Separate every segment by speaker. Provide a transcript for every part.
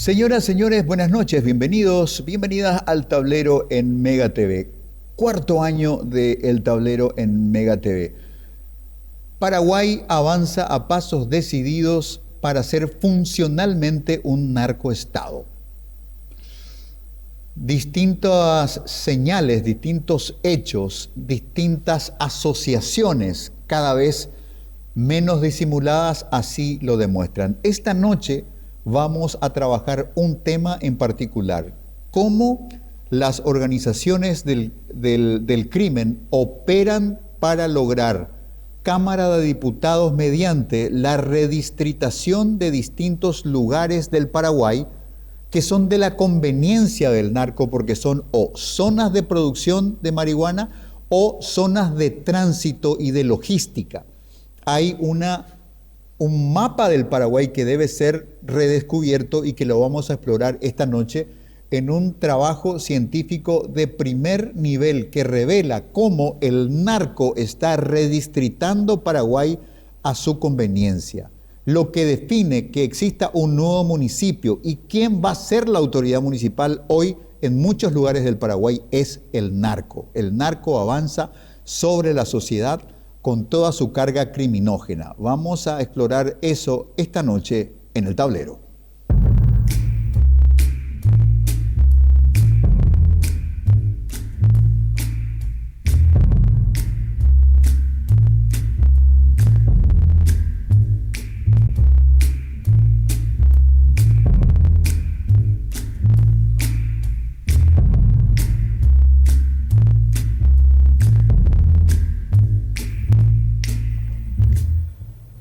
Speaker 1: Señoras, señores, buenas noches, bienvenidos, bienvenidas al Tablero en Mega TV. Cuarto año de El Tablero en Mega TV. Paraguay avanza a pasos decididos para ser funcionalmente un narcoestado. Distintas señales, distintos hechos, distintas asociaciones, cada vez menos disimuladas, así lo demuestran. Esta noche vamos a trabajar un tema en particular: cómo las organizaciones del crimen operan para lograr Cámara de Diputados mediante la redistritación de distintos lugares del Paraguay que son de la conveniencia del narco, porque son o zonas de producción de marihuana o zonas de tránsito y de logística. Hay un mapa del Paraguay que debe ser redescubierto y que lo vamos a explorar esta noche en un trabajo científico de primer nivel que revela cómo el narco está redistritando Paraguay a su conveniencia. Lo que define que exista un nuevo municipio y quién va a ser la autoridad municipal hoy en muchos lugares del Paraguay es el narco. El narco avanza sobre la sociedad con toda su carga criminógena. Vamos a explorar eso esta noche en El Tablero.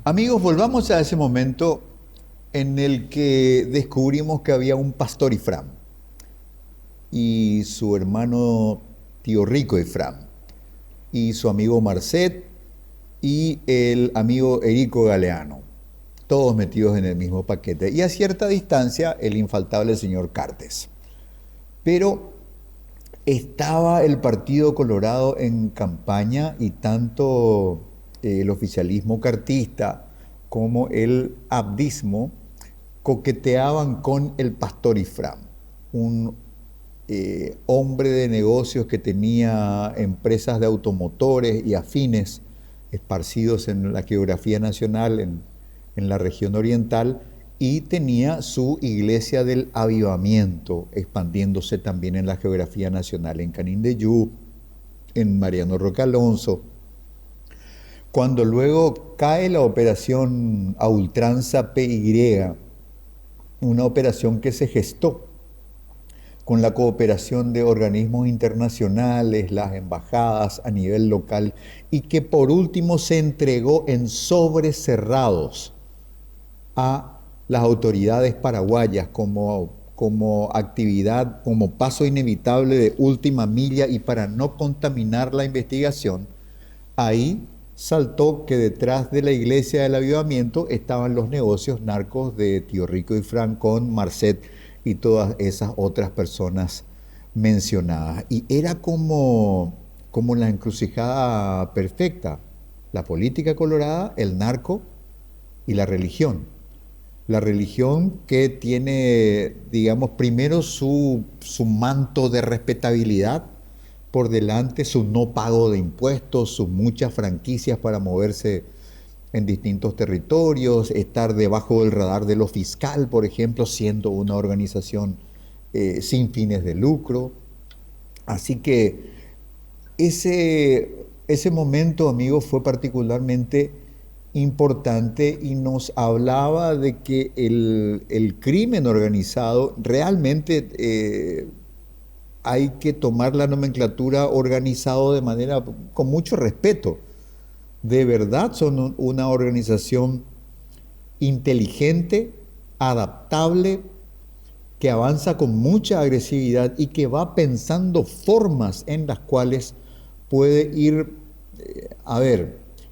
Speaker 1: Amigos, volvamos a ese momento en el que descubrimos que había un pastor Ifrán y su hermano tío Rico Ifrán y su amigo Marcet y el amigo Erico Galeano, todos metidos en el mismo paquete, y a cierta distancia el infaltable señor Cartes. Pero estaba el Partido Colorado en campaña y tanto el oficialismo cartista como el abdismo coqueteaban con el pastor Ifrán, un hombre de negocios que tenía empresas de automotores y afines esparcidos en la geografía nacional, en la región oriental, y tenía su iglesia del avivamiento expandiéndose también en la geografía nacional, en Canindeyú, en Mariano Roque Alonso. Cuando luego cae la operación a ultranza PY, una operación que se gestó con la cooperación de organismos internacionales, las embajadas a nivel local, y que por último se entregó en sobres cerrados a las autoridades paraguayas como actividad, como paso inevitable de última milla y para no contaminar la investigación. Ahí saltó que detrás de la iglesia del avivamiento estaban los negocios narcos de tío Rico Ifrán con Marcet y todas esas otras personas mencionadas. Y era como la encrucijada perfecta: la política colorada, el narco y la religión. La religión que tiene, digamos, primero su manto de respetabilidad, por delante su no pago de impuestos, sus muchas franquicias para moverse en distintos territorios, estar debajo del radar de lo fiscal, por ejemplo, siendo una organización sin fines de lucro. Así que ese momento, amigos, fue particularmente importante y nos hablaba de que el crimen organizado realmente hay que tomar la nomenclatura organizado de manera con mucho respeto. De verdad son una organización inteligente, adaptable, que avanza con mucha agresividad y que va pensando formas en las cuales puede ir,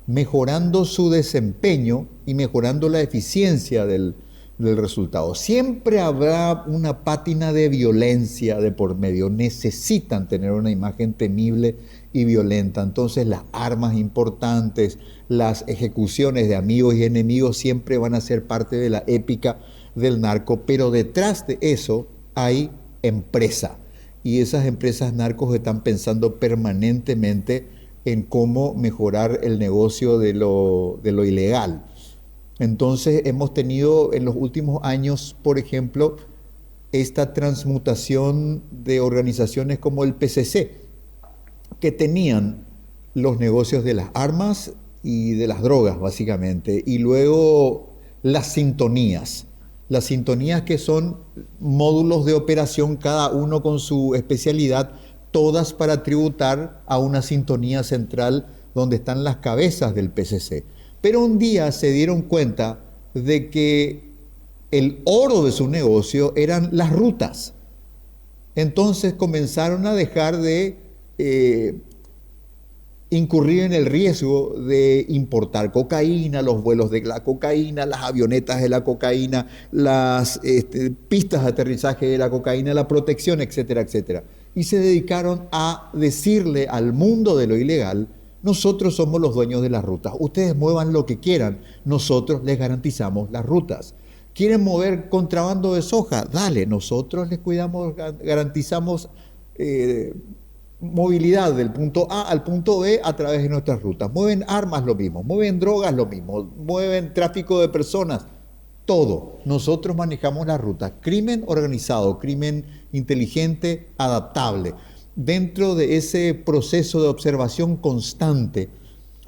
Speaker 1: mejorando su desempeño y mejorando la eficiencia del resultado. Siempre habrá una pátina de violencia de por medio. Necesitan tener una imagen temible y violenta. Entonces las armas importantes, las ejecuciones de amigos y enemigos siempre van a ser parte de la épica del narco, pero detrás de eso hay empresa. Y esas empresas narcos están pensando permanentemente en cómo mejorar el negocio de lo ilegal. Entonces hemos tenido en los últimos años, por ejemplo, esta transmutación de organizaciones como el PCC, que tenían los negocios de las armas y de las drogas, básicamente, y luego las sintonías que son módulos de operación, cada uno con su especialidad, todas para tributar a una sintonía central donde están las cabezas del PCC. Pero un día se dieron cuenta de que el oro de su negocio eran las rutas. Entonces comenzaron a dejar de incurrir en el riesgo de importar cocaína, los vuelos de la cocaína, las avionetas de la cocaína, las pistas de aterrizaje de la cocaína, la protección, etcétera, etcétera. Y se dedicaron a decirle al mundo de lo ilegal: nosotros somos los dueños de las rutas, ustedes muevan lo que quieran, nosotros les garantizamos las rutas. ¿Quieren mover contrabando de soja? Dale, nosotros les cuidamos, garantizamos movilidad del punto A al punto B a través de nuestras rutas. Mueven armas, lo mismo, mueven drogas, lo mismo, mueven tráfico de personas, todo. Nosotros manejamos las rutas. Crimen organizado, crimen inteligente, adaptable. Dentro de ese proceso de observación constante,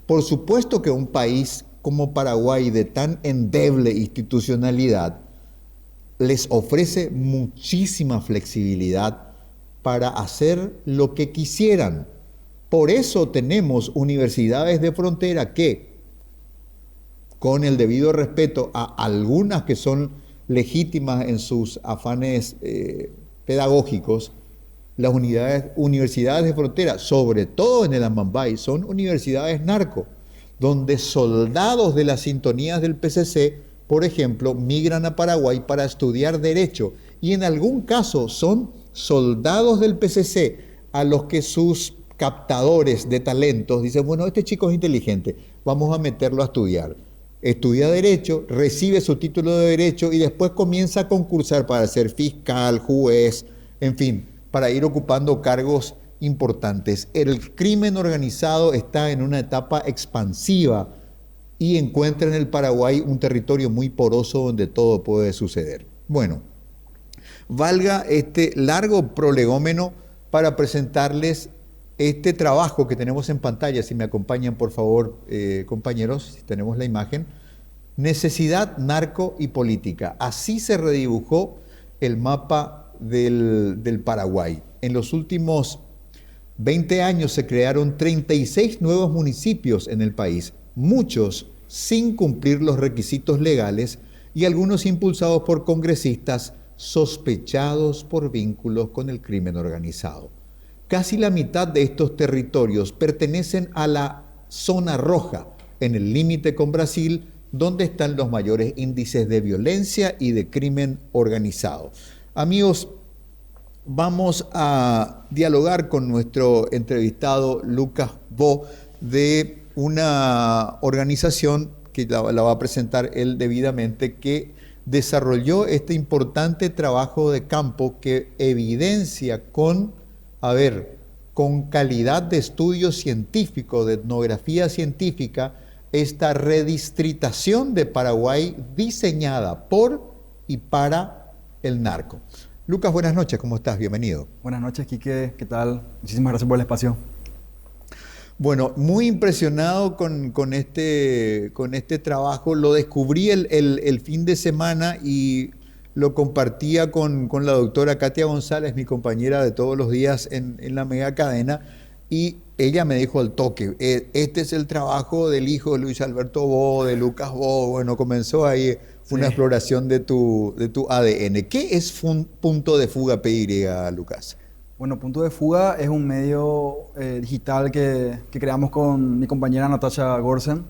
Speaker 1: por supuesto que un país como Paraguay, de tan endeble institucionalidad, les ofrece muchísima flexibilidad para hacer lo que quisieran. Por eso tenemos universidades de frontera que, con el debido respeto a algunas que son legítimas en sus afanes pedagógicos, las universidades de frontera, sobre todo en el Amambay, son universidades narco, donde soldados de las sintonías del PCC, por ejemplo, migran a Paraguay para estudiar Derecho, y en algún caso son soldados del PCC a los que sus captadores de talentos dicen: bueno, este chico es inteligente, vamos a meterlo a estudiar. Estudia Derecho, recibe su título de Derecho y después comienza a concursar para ser fiscal, juez, en fin, para ir ocupando cargos importantes. El crimen organizado está en una etapa expansiva y encuentra en el Paraguay un territorio muy poroso donde todo puede suceder. Bueno, valga este largo prolegómeno para presentarles este trabajo que tenemos en pantalla. Si me acompañan, por favor, compañeros, si tenemos la imagen. Necesidad, narco y política. Así se redibujó el mapa del Paraguay. En los últimos 20 años se crearon 36 nuevos municipios en el país, muchos sin cumplir los requisitos legales y algunos impulsados por congresistas sospechados por vínculos con el crimen organizado. Casi la mitad de estos territorios pertenecen a la zona roja, en el límite con Brasil, donde están los mayores índices de violencia y de crimen organizado. Amigos, vamos a dialogar con nuestro entrevistado Lucas Bo de una organización que la va a presentar él debidamente, que desarrolló este importante trabajo de campo que evidencia con calidad de estudio científico, de etnografía científica, esta redistritación de Paraguay diseñada por y para el narco. Lucas, buenas noches, ¿cómo estás? Bienvenido.
Speaker 2: Buenas noches, Quique, ¿qué tal? Muchísimas gracias por el espacio.
Speaker 1: Bueno, muy impresionado con este trabajo. Lo descubrí el fin de semana y lo compartía con la doctora Katia González, mi compañera de todos los días en la mega cadena, y ella me dijo al toque: este es el trabajo del hijo de Luis Alberto Bo, de Lucas Bo. Bueno, comenzó ahí una exploración de tu ADN. ¿Qué es Punto de Fuga PY, Lucas?
Speaker 2: Bueno, Punto de Fuga es un medio digital que creamos con mi compañera Natasha Gorsen.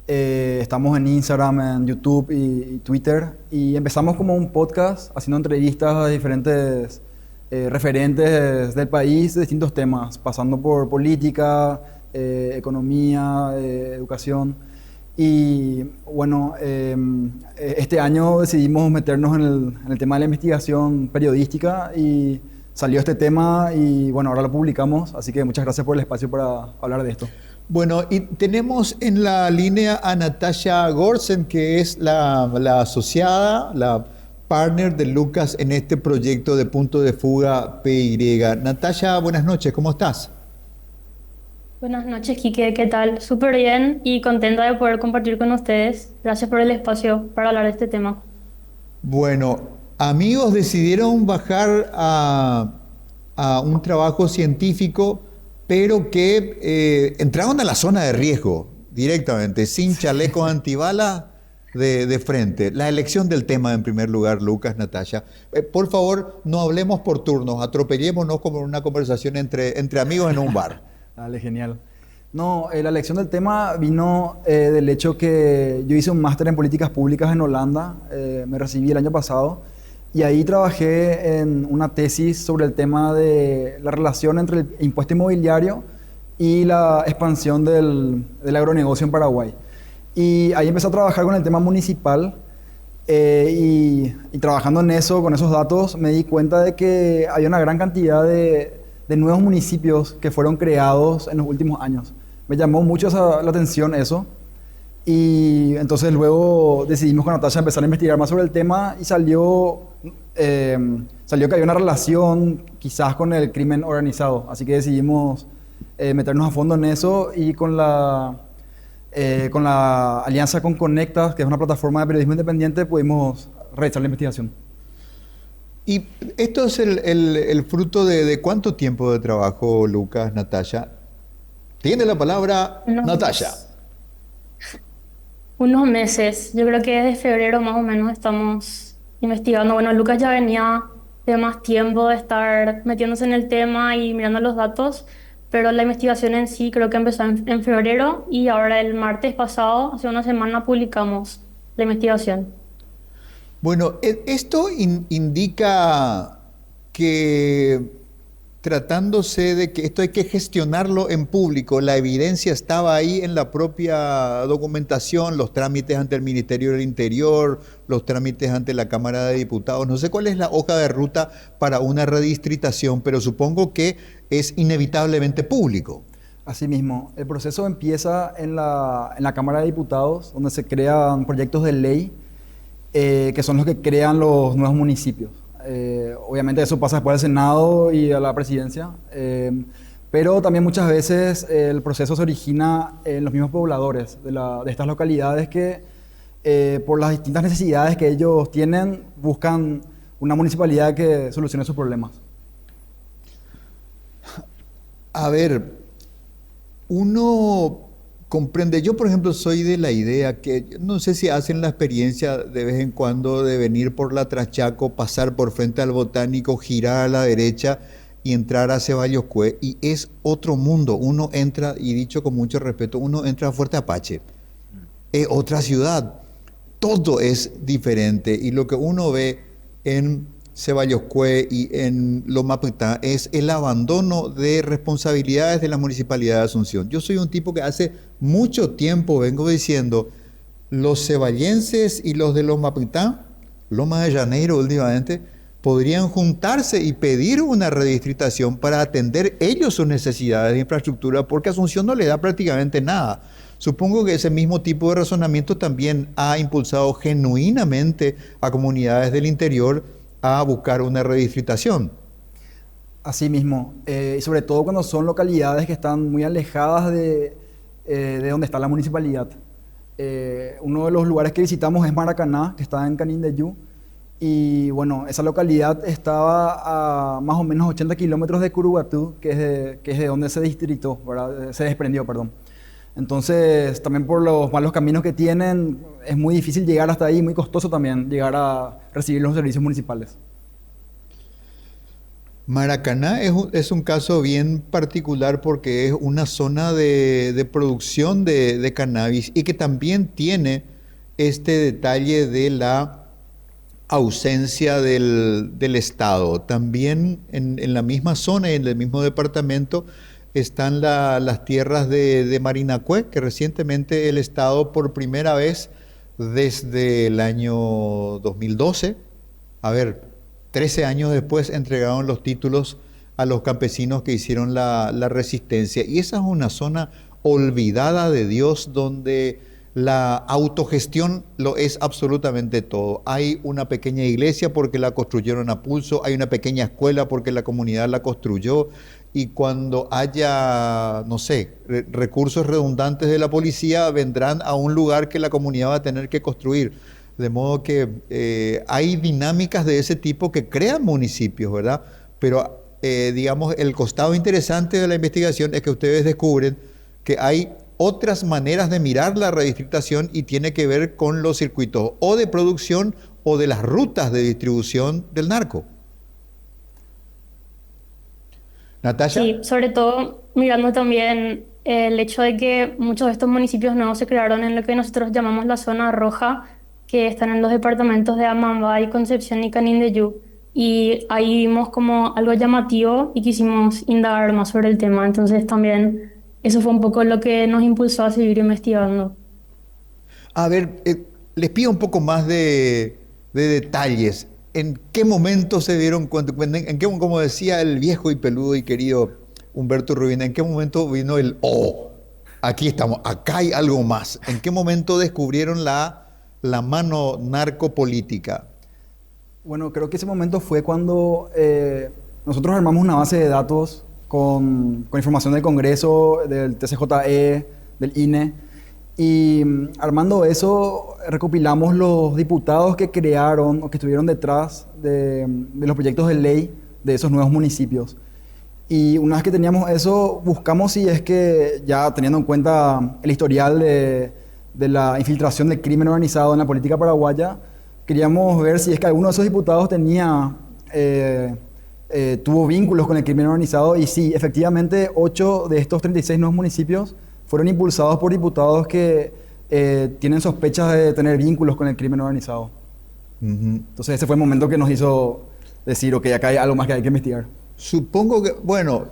Speaker 2: Estamos en Instagram, en YouTube y Twitter, y empezamos como un podcast haciendo entrevistas a diferentes referentes del país de distintos temas, pasando por política, economía, educación. Y bueno, este año decidimos meternos en el tema de la investigación periodística y salió este tema y bueno, ahora lo publicamos, así que muchas gracias por el espacio para hablar de esto.
Speaker 1: Bueno, y tenemos en la línea a Natasha Gorsen, que es la asociada, la partner de Lucas en este proyecto de Punto de Fuga PY. Natasha, buenas noches, ¿cómo estás?
Speaker 3: Buenas noches, Quique, ¿qué tal? Súper bien y contenta de poder compartir con ustedes. Gracias por el espacio para hablar de este tema.
Speaker 1: Bueno, amigos decidieron bajar a un trabajo científico, pero que entraron a la zona de riesgo directamente, sin chalecos antibalas de frente. La elección del tema en primer lugar, Lucas, Natasha. Por favor, no hablemos por turnos, atropellémonos como una conversación entre amigos en un bar.
Speaker 2: Dale, genial. No, la elección del tema vino del hecho que yo hice un máster en políticas públicas en Holanda, me recibí el año pasado, y ahí trabajé en una tesis sobre el tema de la relación entre el impuesto inmobiliario y la expansión del agronegocio en Paraguay. Y ahí empecé a trabajar con el tema municipal y trabajando en eso, con esos datos, me di cuenta de que hay una gran cantidad de nuevos municipios que fueron creados en los últimos años. Me llamó mucho la atención eso. Y entonces luego decidimos con Natasha empezar a investigar más sobre el tema y salió que había una relación quizás con el crimen organizado. Así que decidimos meternos a fondo en eso y con la alianza con Conectas, que es una plataforma de periodismo independiente, pudimos realizar la investigación.
Speaker 1: Y esto es el fruto de cuánto tiempo de trabajo, Lucas, Natasha. Tiene la palabra Natasha.
Speaker 3: Unos meses, yo creo que desde febrero más o menos estamos investigando. Bueno, Lucas ya venía de más tiempo de estar metiéndose en el tema y mirando los datos, pero la investigación en sí creo que empezó en febrero y ahora el martes pasado, hace una semana, publicamos la investigación.
Speaker 1: Bueno, esto indica que tratándose de que esto hay que gestionarlo en público, la evidencia estaba ahí en la propia documentación, los trámites ante el Ministerio del Interior, los trámites ante la Cámara de Diputados. No sé cuál es la hoja de ruta para una redistritación, pero supongo que es inevitablemente público.
Speaker 2: Asimismo, el proceso empieza en la Cámara de Diputados, donde se crean proyectos de ley que son los que crean los nuevos municipios. Obviamente eso pasa después al Senado y a la presidencia, pero también muchas veces el proceso se origina en los mismos pobladores de estas localidades que por las distintas necesidades que ellos tienen buscan una municipalidad que solucione sus problemas.
Speaker 1: A ver, uno comprende, yo por ejemplo soy de la idea que, no sé si hacen la experiencia de vez en cuando de venir por la Trachaco, pasar por frente al Botánico, girar a la derecha y entrar a Ceballos Cue, y es otro mundo. Uno entra, y dicho con mucho respeto, uno entra a Fuerte Apache, es otra ciudad, todo es diferente, y lo que uno ve en Ceballos Cue y en Loma Pitá es el abandono de responsabilidades de la Municipalidad de Asunción. Yo soy un tipo que hace mucho tiempo vengo diciendo, los ceballenses y los de Loma Pitá, Loma de Janeiro últimamente, podrían juntarse y pedir una redistritación para atender ellos sus necesidades de infraestructura, porque Asunción no le da prácticamente nada. Supongo que ese mismo tipo de razonamiento también ha impulsado genuinamente a comunidades del interior a buscar una redistritación.
Speaker 2: Así mismo, y sobre todo cuando son localidades que están muy alejadas de donde está la municipalidad. Uno de los lugares que visitamos es Maracaná, que está en Canindeyú, y bueno, esa localidad estaba a más o menos 80 kilómetros de Curuguatú, que es de donde se distritó, ¿verdad? Se desprendió, perdón. Entonces, también por los malos caminos que tienen, es muy difícil llegar hasta ahí, muy costoso también llegar a recibir los servicios municipales.
Speaker 1: Maracaná es un caso bien particular porque es una zona de producción de cannabis y que también tiene este detalle de la ausencia del Estado. También en la misma zona y en el mismo departamento están las tierras de Marinacue, que recientemente el Estado por primera vez desde el año 2012, a ver, 13 años después entregaron los títulos a los campesinos que hicieron la resistencia. Y esa es una zona olvidada de Dios donde la autogestión lo es absolutamente todo. Hay una pequeña iglesia porque la construyeron a pulso, hay una pequeña escuela porque la comunidad la construyó, y cuando haya, no sé, recursos redundantes de la policía, vendrán a un lugar que la comunidad va a tener que construir. De modo que hay dinámicas de ese tipo que crean municipios, ¿verdad? Pero digamos, el costado interesante de la investigación es que ustedes descubren que hay otras maneras de mirar la redistrictación y tiene que ver con los circuitos o de producción o de las rutas de distribución del narco. Natasha.
Speaker 3: Sí, sobre todo mirando también el hecho de que muchos de estos municipios nuevos se crearon en lo que nosotros llamamos la zona roja, que están en los departamentos de Amambay, Concepción y Canindeyú. Y ahí vimos como algo llamativo y quisimos indagar más sobre el tema. Entonces también eso fue un poco lo que nos impulsó a seguir investigando.
Speaker 1: A ver, les pido un poco más de detalles. ¿En qué momento se dieron cuenta? Como decía el viejo y peludo y querido Humberto Rubín, ¿en qué momento vino aquí estamos, acá hay algo más? ¿En qué momento descubrieron la mano narcopolítica?
Speaker 2: Bueno, creo que ese momento fue cuando nosotros armamos una base de datos con información del Congreso, del TCJE, del INE, y armando eso recopilamos los diputados que crearon o que estuvieron detrás de los proyectos de ley de esos nuevos municipios. Y una vez que teníamos eso, buscamos si es que, ya teniendo en cuenta el historial de la infiltración del crimen organizado en la política paraguaya, queríamos ver si es que alguno de esos diputados tuvo vínculos con el crimen organizado, y sí, efectivamente 8 de estos 36 nuevos municipios fueron impulsados por diputados que tienen sospechas de tener vínculos con el crimen organizado. Entonces ese fue el momento que nos hizo decir, ok, acá hay algo más que hay que investigar.
Speaker 1: Supongo que, bueno,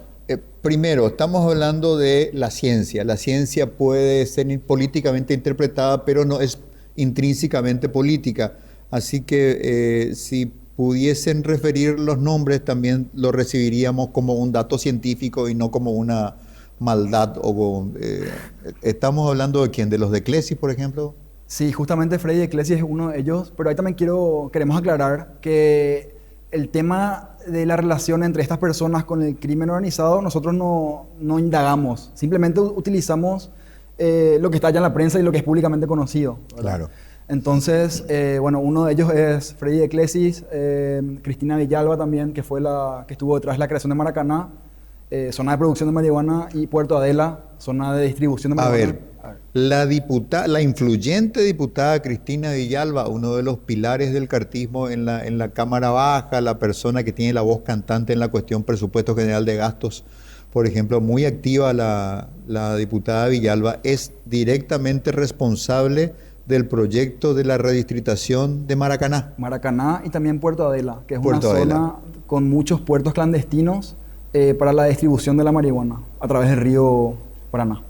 Speaker 1: primero, estamos hablando de la ciencia. La ciencia puede ser políticamente interpretada, pero no es intrínsecamente política. Así que si pudiesen referir los nombres, también lo recibiríamos como un dato científico y no como una maldad. ¿Estamos hablando de quién? ¿De los de Clesis, por ejemplo?
Speaker 2: Sí, justamente Freddy de Clesis es uno de ellos, pero ahí también queremos aclarar que el tema de la relación entre estas personas con el crimen organizado, nosotros no indagamos, simplemente utilizamos lo que está allá en la prensa y lo que es públicamente conocido, ¿verdad?
Speaker 1: Claro.
Speaker 2: Entonces, bueno, uno de ellos es Freddy de Clesis, Cristina Villalba también, que fue que estuvo detrás de la creación de Maracaná, zona de producción de marihuana, y Puerto Adela, zona de distribución de marihuana.
Speaker 1: A ver, la influyente diputada Cristina Villalba, uno de los pilares del cartismo en la Cámara Baja, la persona que tiene la voz cantante en la cuestión presupuesto general de gastos, por ejemplo, muy activa la diputada Villalba, es directamente responsable del proyecto de la redistritación de Maracaná.
Speaker 2: Maracaná y también Puerto Adela, que es una zona con muchos puertos clandestinos para la distribución de la marihuana a través del río Paraná.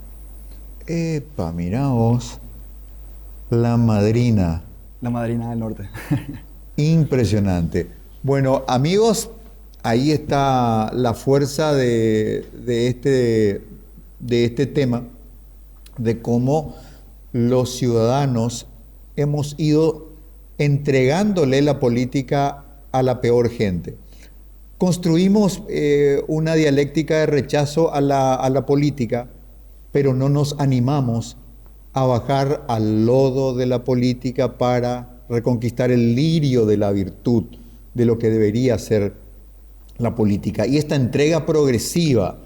Speaker 1: Epa, mirá vos, la madrina.
Speaker 2: La madrina del norte.
Speaker 1: Impresionante. Bueno, amigos, ahí está la fuerza de este tema, de cómo los ciudadanos hemos ido entregándole la política a la peor gente. Construimos una dialéctica de rechazo a la política, pero no nos animamos a bajar al lodo de la política para reconquistar el lirio de la virtud, de lo que debería ser la política. Y esta entrega progresiva,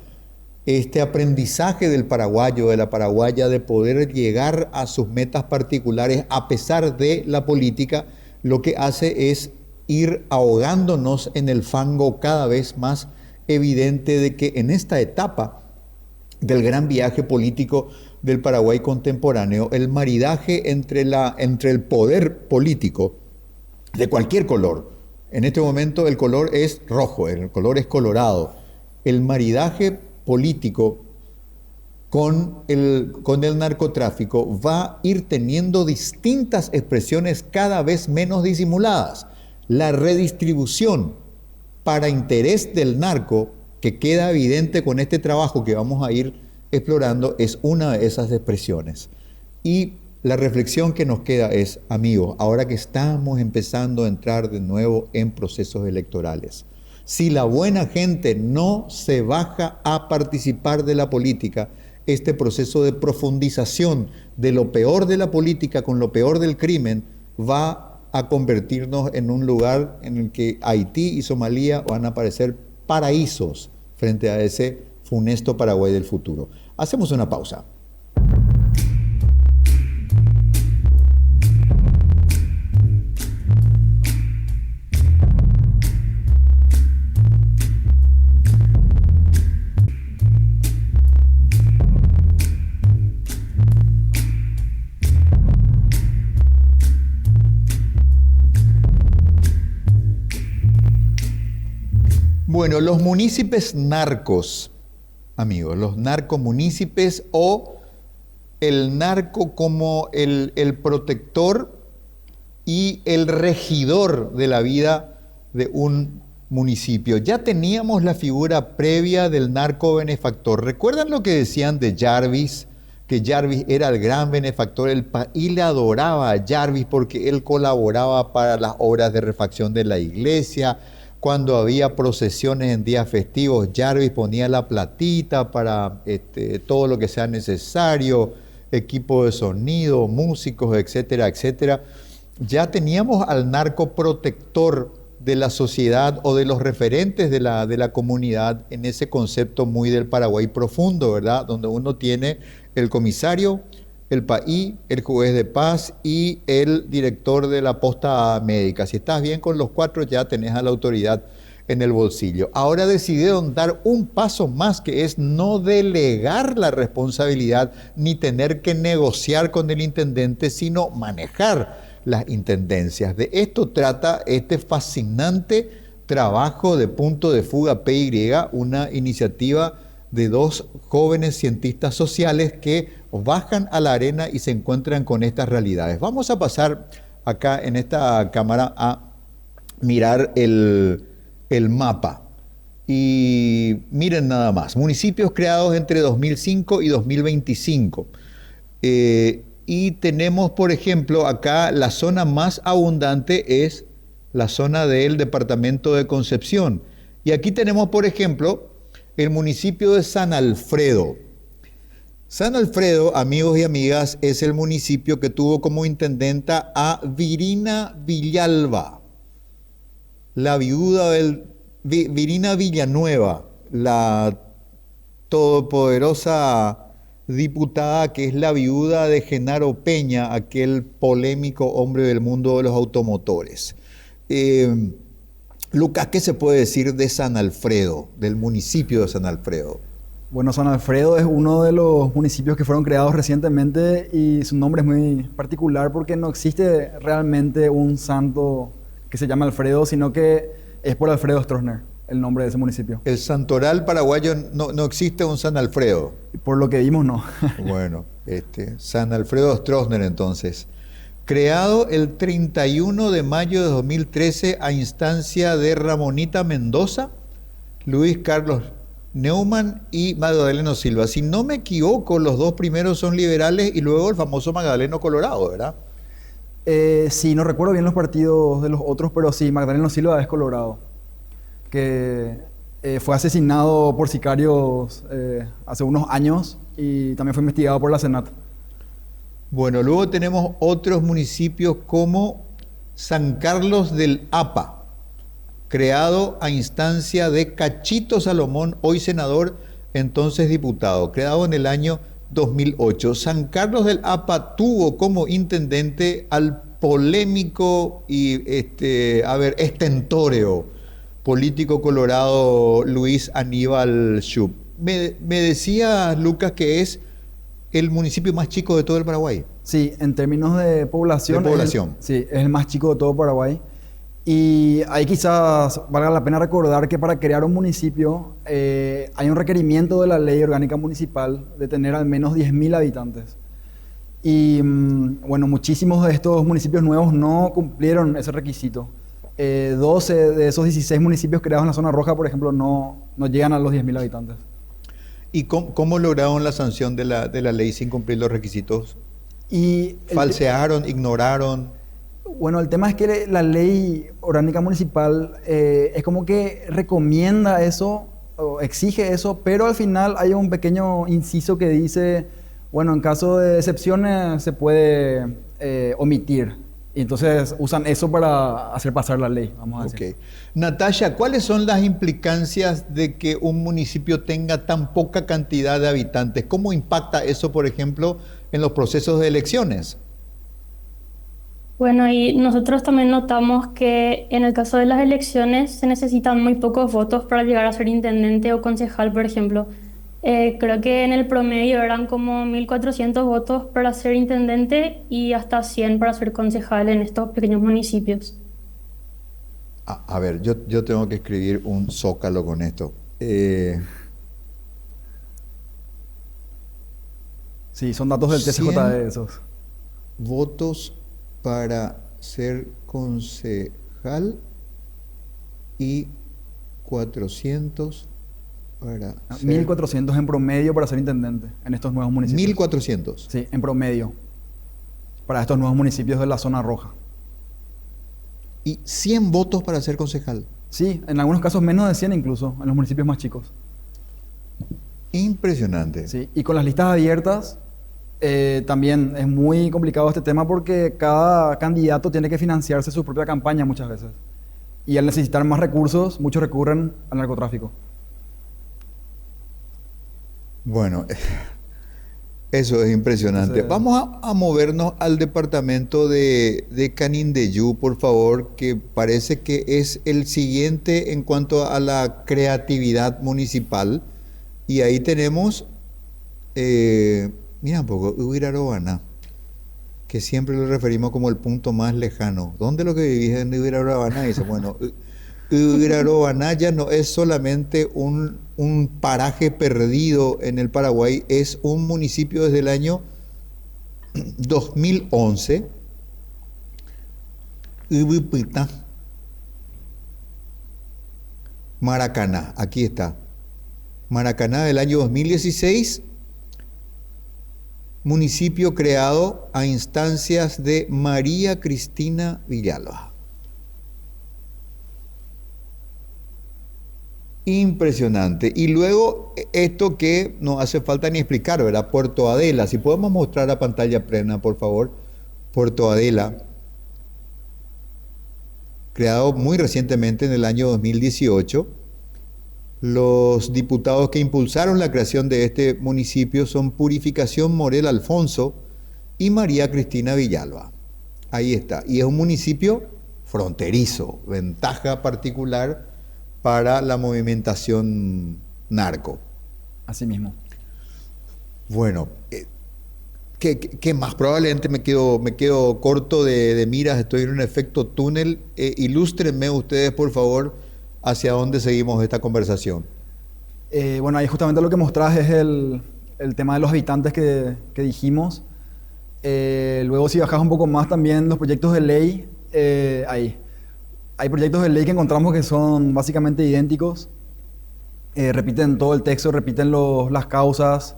Speaker 1: este aprendizaje del paraguayo, de la paraguaya, de poder llegar a sus metas particulares a pesar de la política, lo que hace es ir ahogándonos en el fango cada vez más evidente de que en esta etapa del gran viaje político del Paraguay contemporáneo, el maridaje entre el poder político de cualquier color, en este momento el color es rojo, el color es colorado, el maridaje político con el narcotráfico va a ir teniendo distintas expresiones cada vez menos disimuladas. La redistribución para interés del narco, que queda evidente con este trabajo que vamos a ir explorando, es una de esas expresiones. Y la reflexión que nos queda es, amigos, ahora que estamos empezando a entrar de nuevo en procesos electorales, si la buena gente no se baja a participar de la política, este proceso de profundización de lo peor de la política con lo peor del crimen va a convertirnos en un lugar en el que Haití y Somalia van a parecer paraísos frente a ese funesto Paraguay del futuro. Hacemos una pausa. Bueno, los municipios narcos, amigos, los narcomunícipes o el narco como el protector y el regidor de la vida de un municipio. Ya teníamos la figura previa del narco benefactor. ¿Recuerdan lo que decían de Jarvis? Que Jarvis era el gran benefactor. El país le adoraba a Jarvis porque él colaboraba para las obras de refacción de la iglesia. Cuando había procesiones en días festivos, Jarvis ponía la platita para todo lo que sea necesario, equipo de sonido, músicos, etcétera, etcétera. Ya teníamos al narco protector de la sociedad o de los referentes de la comunidad en ese concepto muy del Paraguay profundo, ¿verdad? Donde uno tiene el comisario, el país, el juez de paz y el director de la posta médica. Si estás bien con los cuatro, ya tenés a la autoridad en el bolsillo. Ahora decidieron dar un paso más, que es no delegar la responsabilidad ni tener que negociar con el intendente, sino manejar las intendencias. De esto trata este fascinante trabajo de Punto de Fuga PY, una iniciativa de dos jóvenes cientistas sociales que bajan a la arena y se encuentran con estas realidades. Vamos a pasar acá en esta cámara a mirar el mapa. Y miren nada más, municipios creados entre 2005 y 2025. Y tenemos, por ejemplo, acá la zona más abundante es la zona del departamento de Concepción. Y aquí tenemos, por ejemplo, el municipio de San Alfredo. San Alfredo, amigos y amigas, es el municipio que tuvo como intendenta a Virina Villalba, la viuda del Virina Villanueva, la todopoderosa diputada que es la viuda de Genaro Peña, aquel polémico hombre del mundo de los automotores. Lucas, ¿qué se puede decir de San Alfredo, del municipio de San Alfredo?
Speaker 2: Bueno, San Alfredo es uno de los municipios que fueron creados recientemente y su nombre es muy particular porque no existe realmente un santo que se llama Alfredo, sino que es por Alfredo Stroessner el nombre de ese municipio.
Speaker 1: El santoral paraguayo no existe un San Alfredo.
Speaker 2: Por lo que vimos, no.
Speaker 1: Bueno, San Alfredo Stroessner entonces. Creado el 31 de mayo de 2013 a instancia de Ramonita Mendoza, Luis Carlos Neumann y Magdaleno Silva. Si no me equivoco, los dos primeros son liberales y luego el famoso Magdaleno Colorado, ¿verdad?
Speaker 2: Sí, no recuerdo bien los partidos de los otros, pero sí, Magdaleno Silva es colorado, que fue asesinado por sicarios hace unos años y también fue investigado por la Senat.
Speaker 1: Bueno, luego tenemos otros municipios como San Carlos del Apa, creado a instancia de Cachito Salomón, hoy senador, entonces diputado, creado en el año 2008. San Carlos del Apa tuvo como intendente al polémico y estentóreo político colorado Luis Aníbal Schupp. Me decía Lucas que es el municipio más chico de todo el Paraguay.
Speaker 2: Sí, en términos de población.
Speaker 1: De población.
Speaker 2: Sí, es el más chico de todo Paraguay. Y ahí quizás valga la pena recordar que para crear un municipio hay un requerimiento de la ley orgánica municipal de tener al menos 10.000 habitantes. Y bueno, muchísimos de estos municipios nuevos no cumplieron ese requisito. 12 de esos 16 municipios creados en la zona roja, por ejemplo, no llegan a los 10.000 habitantes.
Speaker 1: ¿Y cómo lograron la sanción de la ley sin cumplir los requisitos? ¿Falsearon, ignoraron?
Speaker 2: Bueno, el tema es que la ley orgánica municipal es como que recomienda eso, o exige eso, pero al final hay un pequeño inciso que dice, bueno, en caso de excepciones se puede omitir. Y entonces usan eso para hacer pasar la ley, vamos a decir.
Speaker 1: Okay. Natasha, ¿cuáles son las implicancias de que un municipio tenga tan poca cantidad de habitantes? ¿Cómo impacta eso, por ejemplo, en los procesos de elecciones?
Speaker 3: Bueno, y nosotros también notamos que en el caso de las elecciones se necesitan muy pocos votos para llegar a ser intendente o concejal, por ejemplo. Creo que en el promedio eran como 1.400 votos para ser intendente y hasta 100 para ser concejal en estos pequeños municipios.
Speaker 1: A ver, yo tengo que escribir un zócalo con esto.
Speaker 2: Sí, son datos del TCJD esos.
Speaker 1: Votos para ser concejal y 400 para
Speaker 2: 1.400 en promedio para ser intendente en estos nuevos municipios.
Speaker 1: 1.400.
Speaker 2: Sí, en promedio. Para estos nuevos municipios de la zona roja.
Speaker 1: ¿Y 100 votos para ser concejal?
Speaker 2: Sí, en algunos casos menos de 100 incluso, en los municipios más chicos.
Speaker 1: Impresionante.
Speaker 2: Sí, y con las listas abiertas también es muy complicado este tema porque cada candidato tiene que financiarse su propia campaña muchas veces. Y al necesitar más recursos, muchos recurren al narcotráfico.
Speaker 1: Bueno, eso es impresionante. Vamos a movernos al departamento de Canindeyú, por favor, que parece que es el siguiente en cuanto a la creatividad municipal. Y ahí tenemos, mira un poco, Ubirarobana, que siempre lo referimos como el punto más lejano. ¿Dónde lo que vivís en Ubirarobana? Dice, bueno, Ubirarobana ya no es solamente un paraje perdido en el Paraguay, es un municipio desde el año 2011. Ubipita, Maracaná, aquí está. Maracaná del año 2016, municipio creado a instancias de María Cristina Villalba. Impresionante. Y luego esto que no hace falta ni explicar, ¿verdad? Puerto Adela. Si podemos mostrar a pantalla plena, por favor. Puerto Adela, creado muy recientemente en el año 2018. Los diputados que impulsaron la creación de este municipio son Purificación Morel Alfonso y María Cristina Villalba. Ahí está. Y es un municipio fronterizo, ventaja particular para la movimentación narco.
Speaker 2: Así mismo.
Speaker 1: Bueno, ¿qué más? Probablemente me quedo corto de miras, estoy en un efecto túnel. Ilústrenme ustedes, por favor, hacia dónde seguimos esta conversación.
Speaker 2: Bueno, ahí justamente lo que mostrás es el tema de los habitantes que dijimos. Luego, si bajás un poco más también los proyectos de ley, ahí. Hay proyectos de ley que encontramos que son básicamente idénticos. Repiten todo el texto, repiten las causas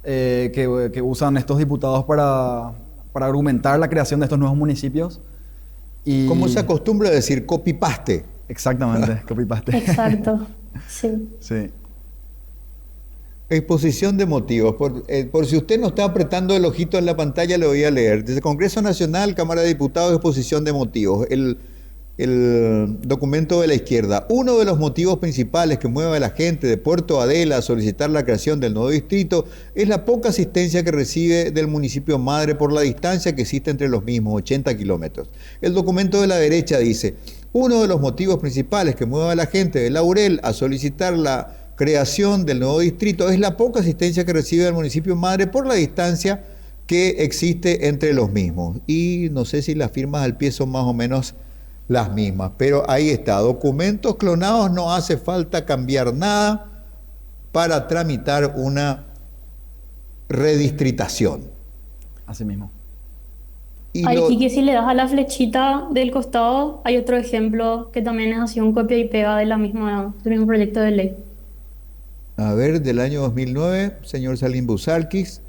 Speaker 2: que usan estos diputados para argumentar la creación de estos nuevos municipios. Y
Speaker 1: ¿cómo se acostumbra a decir? Copy-paste.
Speaker 2: Exactamente, copy-paste.
Speaker 3: Exacto, sí.
Speaker 2: Sí.
Speaker 1: Exposición de motivos. Por si usted no está apretando el ojito en la pantalla, le voy a leer. Desde Congreso Nacional, Cámara de Diputados, exposición de motivos. El documento de la izquierda. Uno de los motivos principales que mueve a la gente de Puerto Adela a solicitar la creación del nuevo distrito es la poca asistencia que recibe del municipio madre por la distancia que existe entre los mismos, 80 kilómetros. El documento de la derecha dice, uno de los motivos principales que mueve a la gente de Laurel a solicitar la creación del nuevo distrito es la poca asistencia que recibe del municipio madre por la distancia que existe entre los mismos. Y no sé si las firmas al pie son más o menos las mismas. Pero ahí está, documentos clonados, no hace falta cambiar nada para tramitar una redistritación.
Speaker 2: Así mismo.
Speaker 1: Y
Speaker 3: Aquí que si le das a la flechita del costado, hay otro ejemplo que también es así un copia y pega de del mismo proyecto de ley.
Speaker 1: a ver, del año 2009, señor Salim Buzalquis,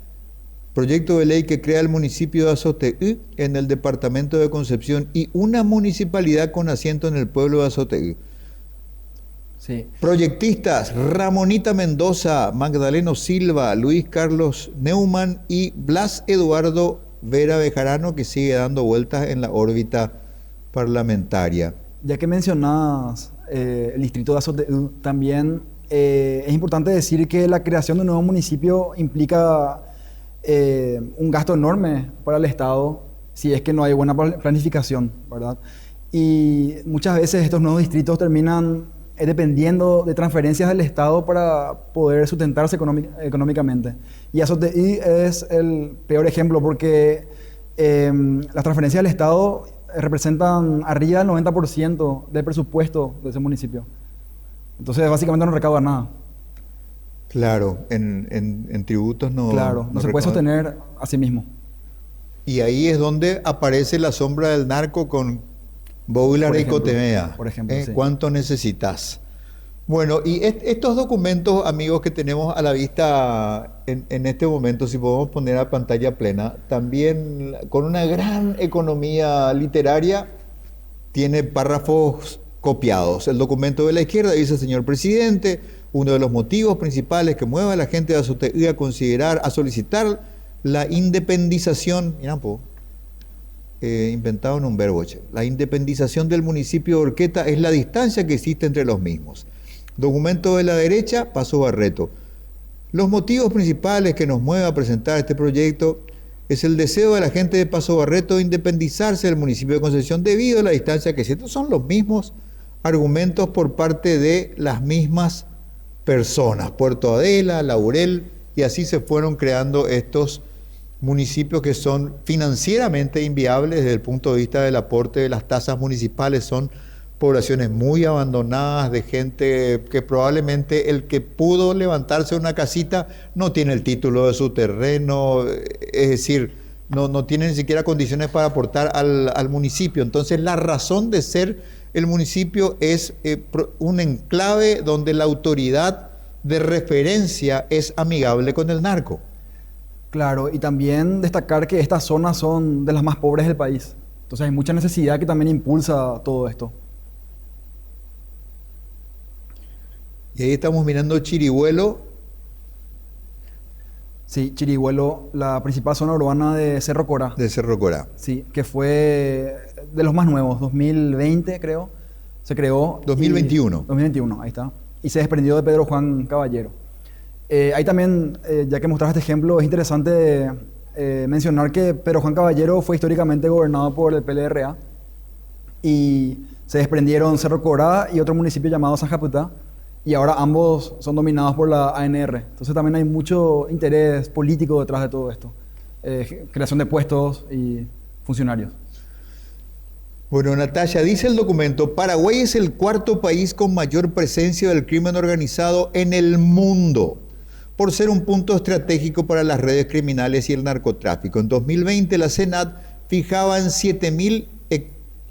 Speaker 1: proyecto de ley que crea el municipio de Azotegui en el departamento de Concepción y una municipalidad con asiento en el pueblo de Azotegui.
Speaker 2: Sí.
Speaker 1: Proyectistas: Ramonita Mendoza, Magdaleno Silva, Luis Carlos Neumann y Blas Eduardo Vera Bejarano, que sigue dando vueltas en la órbita parlamentaria.
Speaker 2: Ya que mencionas el distrito de Azotegui, también es importante decir que la creación de un nuevo municipio implica un gasto enorme para el Estado si es que no hay buena planificación, ¿verdad? Y muchas veces estos nuevos distritos terminan dependiendo de transferencias del Estado para poder sustentarse económicamente. Y Azotegui es el peor ejemplo porque las transferencias del Estado representan arriba del 90% del presupuesto de ese municipio. Entonces, básicamente no recauda nada.
Speaker 1: Claro, en tributos no...
Speaker 2: Claro, no se puede sostener a sí mismo.
Speaker 1: Y ahí es donde aparece la sombra del narco con Boular y Cotemea.
Speaker 2: Por ejemplo, sí.
Speaker 1: ¿Cuánto necesitas? Bueno, y estos documentos, amigos, que tenemos a la vista en este momento, si podemos poner a pantalla plena, también con una gran economía literaria, tiene párrafos copiados. El documento de la izquierda dice: señor presidente, uno de los motivos principales que mueve a la gente de Azotegui a solicitar la independización, mirá, inventado en un verbo, la independización del municipio de Horqueta es la distancia que existe entre los mismos. Documento de la derecha, Paso Barreto. Los motivos principales que nos mueve a presentar este proyecto es el deseo de la gente de Paso Barreto de independizarse del municipio de Concepción debido a la distancia que existe. Son los mismos argumentos por parte de las mismas personas, Puerto Adela, Laurel, y así se fueron creando estos municipios que son financieramente inviables desde el punto de vista del aporte de las tasas municipales. Son poblaciones muy abandonadas, de gente que probablemente el que pudo levantarse una casita no tiene el título de su terreno, es decir, no tiene ni siquiera condiciones para aportar al municipio. Entonces, la razón de ser el municipio es un enclave donde la autoridad de referencia es amigable con el narco.
Speaker 2: Claro, y también destacar que estas zonas son de las más pobres del país. Entonces hay mucha necesidad que también impulsa todo esto.
Speaker 1: Y ahí estamos mirando Chirihuelo.
Speaker 2: Sí, Chirihuelo, la principal zona urbana de Cerro Corá.
Speaker 1: De Cerro Corá.
Speaker 2: Sí, que fue de los más nuevos, 2020 creo, se creó.
Speaker 1: 2021.
Speaker 2: 2021, ahí está. Y se desprendió de Pedro Juan Caballero. Ahí también, ya que mostraste este ejemplo, es interesante mencionar que Pedro Juan Caballero fue históricamente gobernado por el PLRA y se desprendieron Cerro Corá y otro municipio llamado San Japutá, y ahora ambos son dominados por la ANR. Entonces también hay mucho interés político detrás de todo esto. Creación de puestos y funcionarios.
Speaker 1: Bueno, Natalia, dice el documento: Paraguay es el cuarto país con mayor presencia del crimen organizado en el mundo, por ser un punto estratégico para las redes criminales y el narcotráfico. En 2020, la CENAT fijaba en 7.000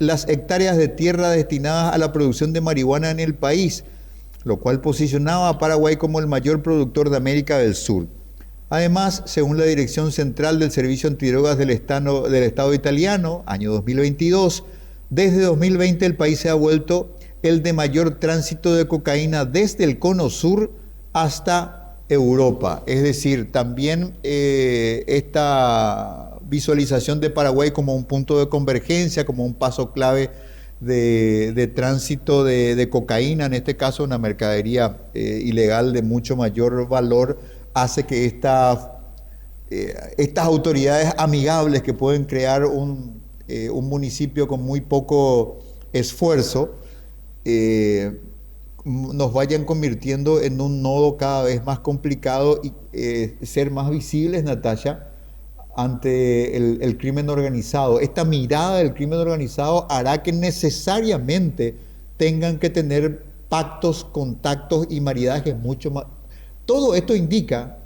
Speaker 1: las hectáreas de tierra destinadas a la producción de marihuana en el país, lo cual posicionaba a Paraguay como el mayor productor de América del Sur. Además, según la Dirección Central del Servicio Antidrogas del Estado italiano, año 2022, desde 2020 el país se ha vuelto el de mayor tránsito de cocaína desde el Cono Sur hasta Europa. Es decir, también esta visualización de Paraguay como un punto de convergencia, como un paso clave de tránsito de cocaína, en este caso una mercadería ilegal de mucho mayor valor, hace que estas autoridades amigables que pueden crear un municipio con muy poco esfuerzo, nos vayan convirtiendo en un nodo cada vez más complicado y ser más visibles, Natalia, ante el crimen organizado. Esta mirada del crimen organizado hará que necesariamente tengan que tener pactos, contactos y maridajes mucho más. Todo esto indica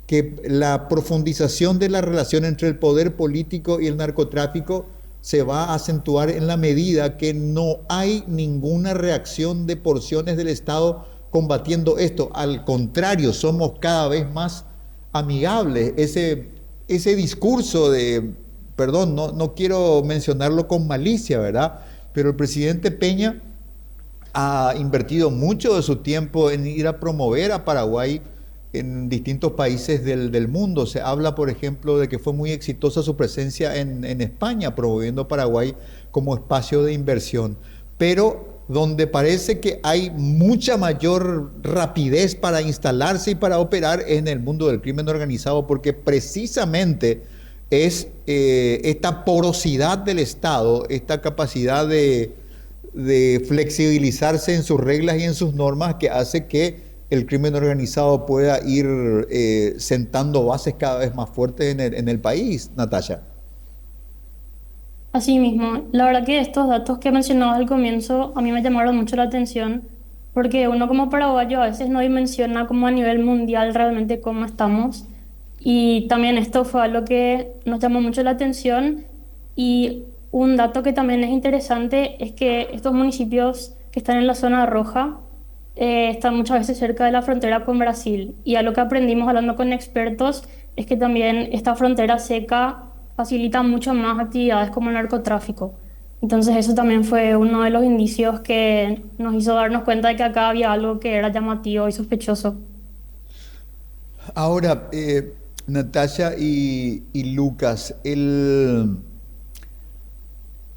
Speaker 1: que la profundización de la relación entre el poder político y el narcotráfico se va a acentuar en la medida que no hay ninguna reacción de porciones del Estado combatiendo esto. Al contrario, somos cada vez más amigables. Ese discurso de, perdón, no quiero mencionarlo con malicia, ¿verdad? Pero el presidente Peña ha invertido mucho de su tiempo en ir a promover a Paraguay en distintos países del mundo. Se habla, por ejemplo, de que fue muy exitosa su presencia en España, promoviendo Paraguay como espacio de inversión. Pero donde parece que hay mucha mayor rapidez para instalarse y para operar en el mundo del crimen organizado, porque precisamente es esta porosidad del Estado, esta capacidad de flexibilizarse en sus reglas y en sus normas que hace que el crimen organizado pueda ir sentando bases cada vez más fuertes en el país, Natalia.
Speaker 3: Así mismo, la verdad que estos datos que mencionabas al comienzo a mí me llamaron mucho la atención porque uno como paraguayo a veces no dimensiona como a nivel mundial realmente cómo estamos y también esto fue algo que nos llamó mucho la atención y un dato que también es interesante es que estos municipios que están en la zona roja están muchas veces cerca de la frontera con Brasil y a lo que aprendimos hablando con expertos es que también esta frontera seca facilita mucho más actividades como el narcotráfico. Entonces eso también fue uno de los indicios que nos hizo darnos cuenta de que acá había algo que era llamativo y sospechoso.
Speaker 1: Ahora, Natalia y Lucas, el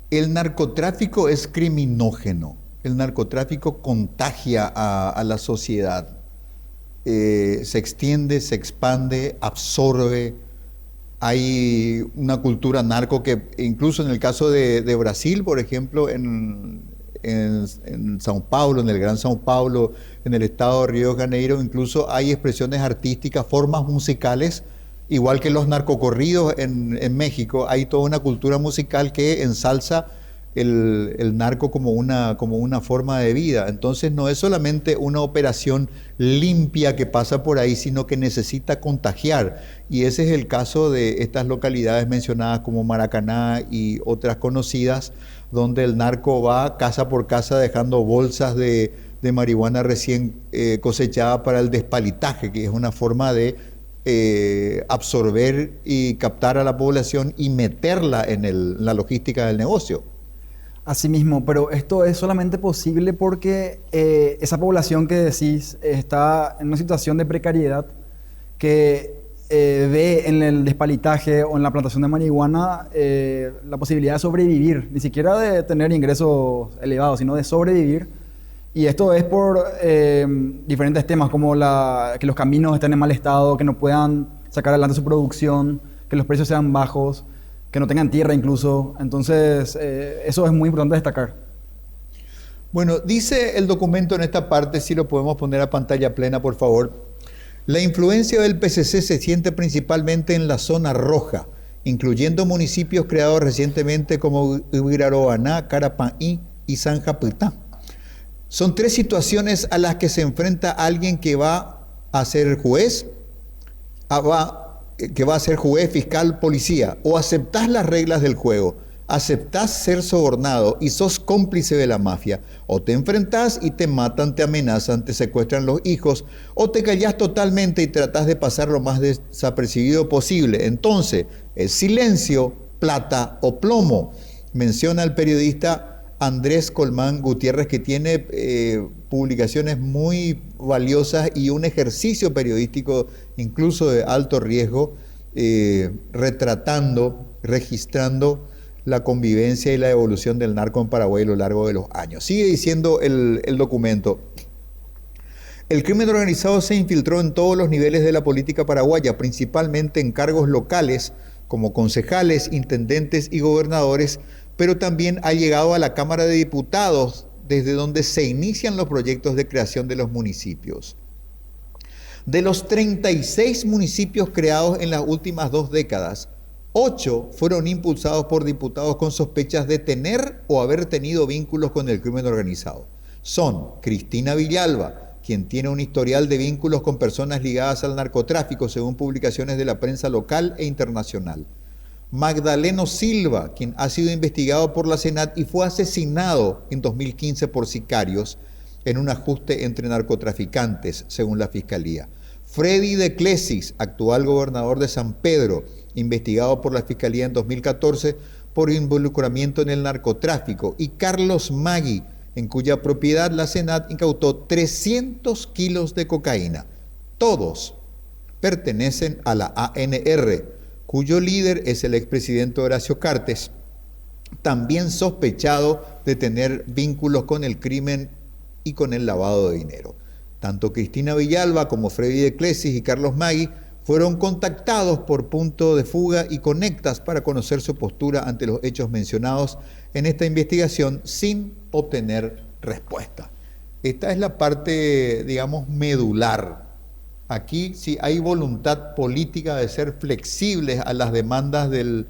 Speaker 1: narcotráfico es criminógeno. El narcotráfico contagia a la sociedad. Se extiende, se expande, absorbe. Hay una cultura narco que, incluso en el caso de Brasil, por ejemplo, en Sao Paulo, en el Gran Sao Paulo, en el estado de Río de Janeiro, incluso hay expresiones artísticas, formas musicales, igual que los narcocorridos en México. Hay toda una cultura musical que ensalza el narco como una forma de vida. Entonces no es solamente una operación limpia que pasa por ahí, sino que necesita contagiar. Y ese es el caso de estas localidades mencionadas como Maracaná y otras conocidas, donde el narco va casa por casa dejando bolsas de marihuana recién cosechada para el despalitaje, que es una forma de absorber y captar a la población y meterla en la logística del negocio.
Speaker 2: Asimismo, pero esto es solamente posible porque esa población que decís está en una situación de precariedad que ve en el despalitaje o en la plantación de marihuana la posibilidad de sobrevivir, ni siquiera de tener ingresos elevados, sino de sobrevivir. Y esto es por diferentes temas, como que los caminos estén en mal estado, que no puedan sacar adelante su producción, que los precios sean bajos, que no tengan tierra incluso. Entonces, eso es muy importante destacar.
Speaker 1: Bueno, dice el documento en esta parte, si lo podemos poner a pantalla plena, por favor. La influencia del PCC se siente principalmente en la zona roja, incluyendo municipios creados recientemente como Ubiraroaná, Carapaí y San Japitá. Son tres situaciones a las que se enfrenta alguien que va a ser juez, fiscal, policía. O aceptás las reglas del juego, aceptás ser sobornado y sos cómplice de la mafia. O te enfrentás y te matan, te amenazan, te secuestran los hijos, o te callás totalmente y tratás de pasar lo más desapercibido posible. Entonces, es silencio, plata o plomo, menciona el periodista Andrés Colmán Gutiérrez, que tiene publicaciones muy valiosas y un ejercicio periodístico incluso de alto riesgo, retratando, registrando la convivencia y la evolución del narco en Paraguay a lo largo de los años. Sigue diciendo el documento: el crimen organizado se infiltró en todos los niveles de la política paraguaya, principalmente en cargos locales como concejales, intendentes y gobernadores, pero también ha llegado a la Cámara de Diputados, desde donde se inician los proyectos de creación de los municipios. De los 36 municipios creados en las últimas 2 décadas, 8 fueron impulsados por diputados con sospechas de tener o haber tenido vínculos con el crimen organizado. Son Cristina Villalba, quien tiene un historial de vínculos con personas ligadas al narcotráfico, según publicaciones de la prensa local e internacional. Magdaleno Silva, quien ha sido investigado por la Senat y fue asesinado en 2015 por sicarios en un ajuste entre narcotraficantes, según la Fiscalía. Freddy de Clesis, actual gobernador de San Pedro, investigado por la Fiscalía en 2014 por involucramiento en el narcotráfico. Y Carlos Maggi, en cuya propiedad la Senat incautó 300 kilos de cocaína. Todos pertenecen a la ANR, cuyo líder es el expresidente Horacio Cartes, también sospechado de tener vínculos con el crimen y con el lavado de dinero. Tanto Cristina Villalba como Freddy de Clesis y Carlos Maggi fueron contactados por Punto de Fuga y Conectas para conocer su postura ante los hechos mencionados en esta investigación sin obtener respuesta. Esta es la parte, digamos, medular. Aquí sí hay voluntad política de ser flexibles a las demandas del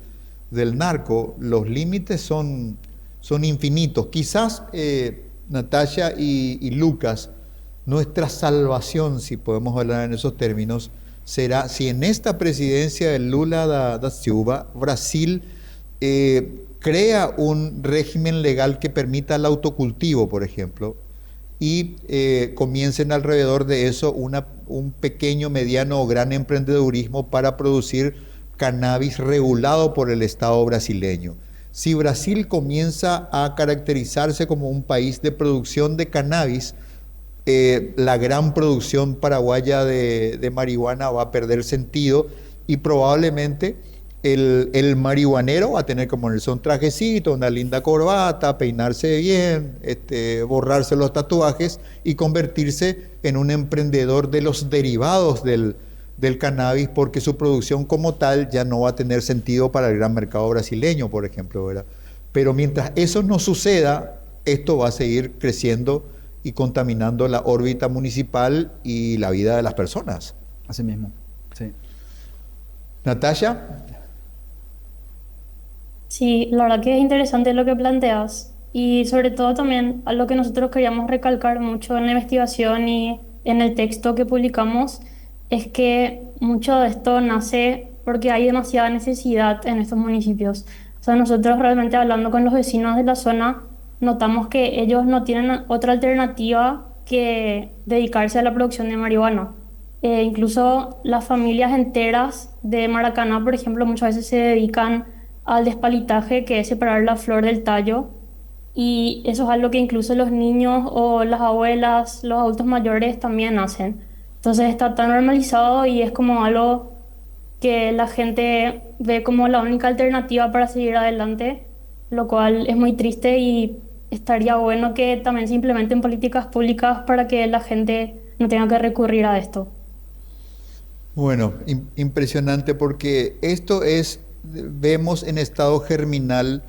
Speaker 1: narco. Los límites son infinitos. Quizás, Natalia y Lucas, nuestra salvación, si podemos hablar en esos términos, será si en esta presidencia de Lula da Silva, Brasil crea un régimen legal que permita el autocultivo, por ejemplo, y comiencen alrededor de eso un pequeño, mediano o gran emprendedurismo para producir cannabis regulado por el Estado brasileño. Si Brasil comienza a caracterizarse como un país de producción de cannabis, la gran producción paraguaya de marihuana va a perder sentido y probablemente el marihuanero va a tener que ponerse un trajecito, una linda corbata, peinarse bien, borrarse los tatuajes y convertirse en un emprendedor de los derivados del cannabis, porque su producción como tal ya no va a tener sentido para el gran mercado brasileño, por ejemplo, ¿verdad? Pero mientras eso no suceda, esto va a seguir creciendo y contaminando la órbita municipal y la vida de las personas.
Speaker 2: Así mismo, sí.
Speaker 1: Natalia.
Speaker 3: Sí, la verdad que es interesante lo que planteas y sobre todo también a lo que nosotros queríamos recalcar mucho en la investigación y en el texto que publicamos es que mucho de esto nace porque hay demasiada necesidad en estos municipios. O sea, nosotros realmente hablando con los vecinos de la zona notamos que ellos no tienen otra alternativa que dedicarse a la producción de marihuana. Incluso las familias enteras de Maracaná, por ejemplo, muchas veces se dedican al despalitaje, que es separar la flor del tallo, y eso es algo que incluso los niños o las abuelas, los adultos mayores también hacen. Entonces está tan normalizado y es como algo que la gente ve como la única alternativa para seguir adelante, lo cual es muy triste y estaría bueno que también se implementen políticas públicas para que la gente no tenga que recurrir a esto.
Speaker 1: Bueno, impresionante porque esto vemos en estado germinal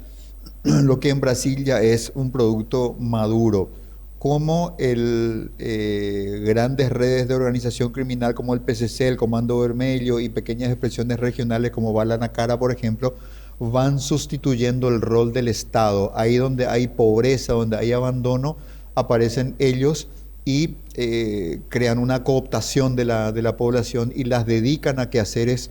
Speaker 1: lo que en Brasil ya es un producto maduro, como grandes redes de organización criminal como el PCC, el Comando Vermelho y pequeñas expresiones regionales como Bala na Cara, por ejemplo, van sustituyendo el rol del Estado. Ahí donde hay pobreza, donde hay abandono, aparecen ellos y crean una cooptación de la población y las dedican a quehaceres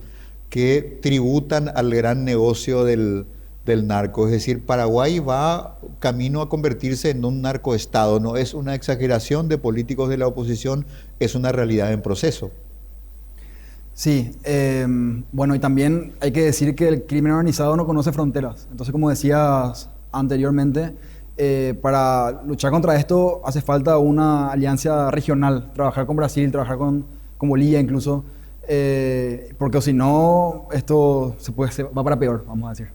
Speaker 1: que tributan al gran negocio del narco. Es decir, Paraguay va camino a convertirse en un narcoestado. No es una exageración de políticos de la oposición, es una realidad en proceso.
Speaker 2: Sí, bueno, y también hay que decir que el crimen organizado no conoce fronteras. Entonces, como decías anteriormente, para luchar contra esto hace falta una alianza regional, trabajar con Brasil, trabajar con Bolivia incluso, porque si no, esto va para peor, vamos a decir.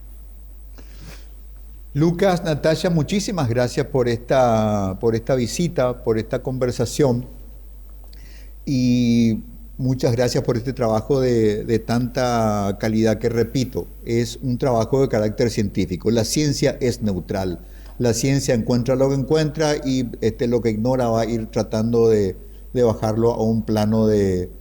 Speaker 1: Lucas, Natalia, muchísimas gracias por esta visita, por esta conversación y muchas gracias por este trabajo de tanta calidad que, repito, es un trabajo de carácter científico. La ciencia es neutral. La ciencia encuentra lo que encuentra y lo que ignora va a ir tratando de bajarlo a un plano de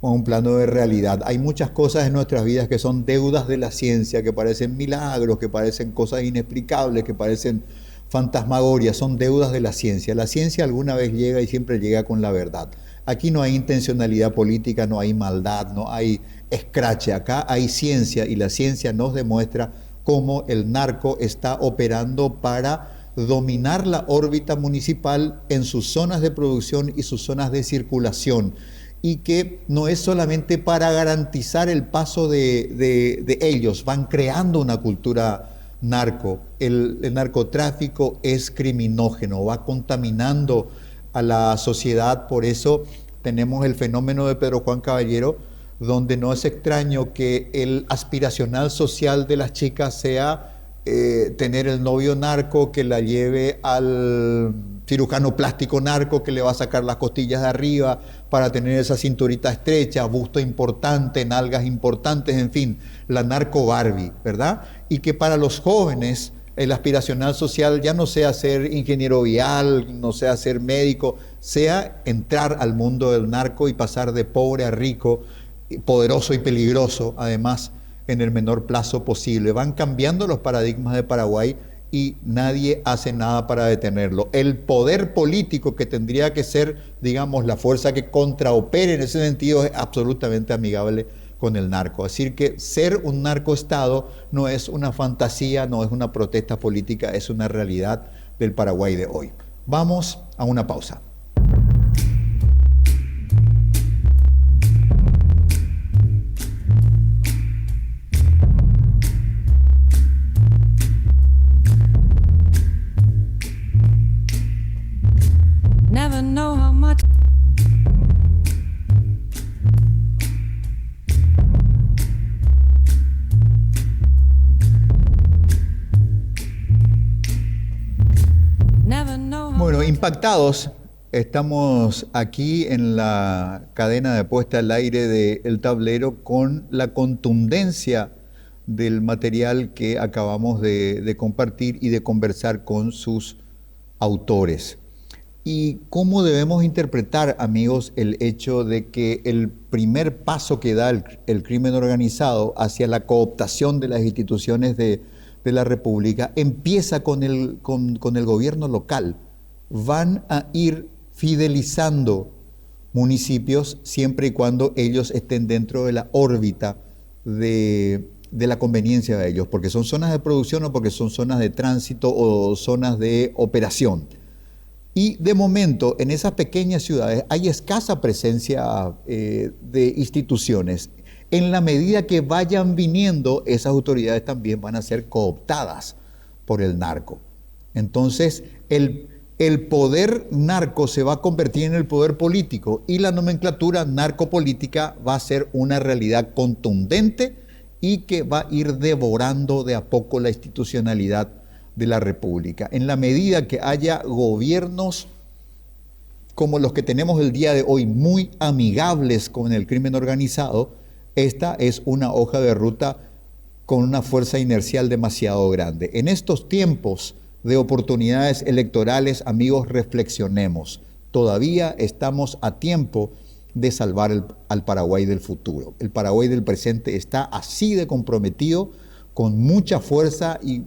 Speaker 1: o a un plano de realidad. Hay muchas cosas en nuestras vidas que son deudas de la ciencia, que parecen milagros, que parecen cosas inexplicables, que parecen fantasmagorias, son deudas de la ciencia. La ciencia alguna vez llega y siempre llega con la verdad. Aquí no hay intencionalidad política, no hay maldad, no hay escrache. Acá hay ciencia y la ciencia nos demuestra cómo el narco está operando para dominar la órbita municipal en sus zonas de producción y sus zonas de circulación, y que no es solamente para garantizar el paso de ellos, van creando una cultura narco. El narcotráfico es criminógeno, va contaminando a la sociedad. Por eso tenemos el fenómeno de Pedro Juan Caballero, donde no es extraño que el aspiracional social de las chicas sea tener el novio narco que la lleve al cirujano plástico narco que le va a sacar las costillas de arriba para tener esa cinturita estrecha, busto importante, nalgas importantes, en fin, la narco Barbie, ¿verdad? Y que para los jóvenes el aspiracional social ya no sea ser ingeniero vial, no sea ser médico, sea entrar al mundo del narco y pasar de pobre a rico, poderoso y peligroso, además, en el menor plazo posible. Van cambiando los paradigmas de Paraguay y nadie hace nada para detenerlo. El poder político, que tendría que ser, digamos, la fuerza que contraopere en ese sentido, es absolutamente amigable con el narco. Así que ser un narcoestado no es una fantasía, no es una protesta política, es una realidad del Paraguay de hoy. Vamos a una pausa.
Speaker 4: Never know how much.
Speaker 1: Bueno, impactados, estamos aquí en la cadena de puesta al aire de El Tablero con la contundencia del material que acabamos de compartir y de conversar con sus autores. ¿Y cómo debemos interpretar, amigos, el hecho de que el primer paso que da el crimen organizado hacia la cooptación de las instituciones de la República empieza con el gobierno local? Van a ir fidelizando municipios siempre y cuando ellos estén dentro de la órbita de la conveniencia de ellos, porque son zonas de producción o porque son zonas de tránsito o zonas de operación. Y de momento, en esas pequeñas ciudades hay escasa presencia de instituciones. En la medida que vayan viniendo, esas autoridades también van a ser cooptadas por el narco. Entonces, el poder narco se va a convertir en el poder político y la nomenclatura narcopolítica va a ser una realidad contundente y que va a ir devorando de a poco la institucionalidad de la República. En la medida que haya gobiernos como los que tenemos el día de hoy, muy amigables con el crimen organizado, esta es una hoja de ruta con una fuerza inercial demasiado grande. En estos tiempos de oportunidades electorales, amigos, reflexionemos. Todavía estamos a tiempo de salvar al Paraguay del futuro. El Paraguay del presente está así de comprometido, con mucha fuerza y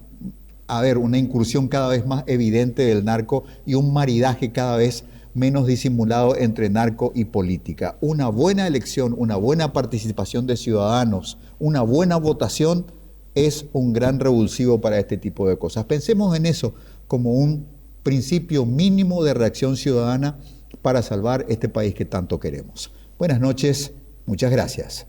Speaker 1: una incursión cada vez más evidente del narco y un maridaje cada vez menos disimulado entre narco y política. Una buena elección, una buena participación de ciudadanos, una buena votación es un gran revulsivo para este tipo de cosas. Pensemos en eso como un principio mínimo de reacción ciudadana para salvar este país que tanto queremos. Buenas noches, muchas gracias.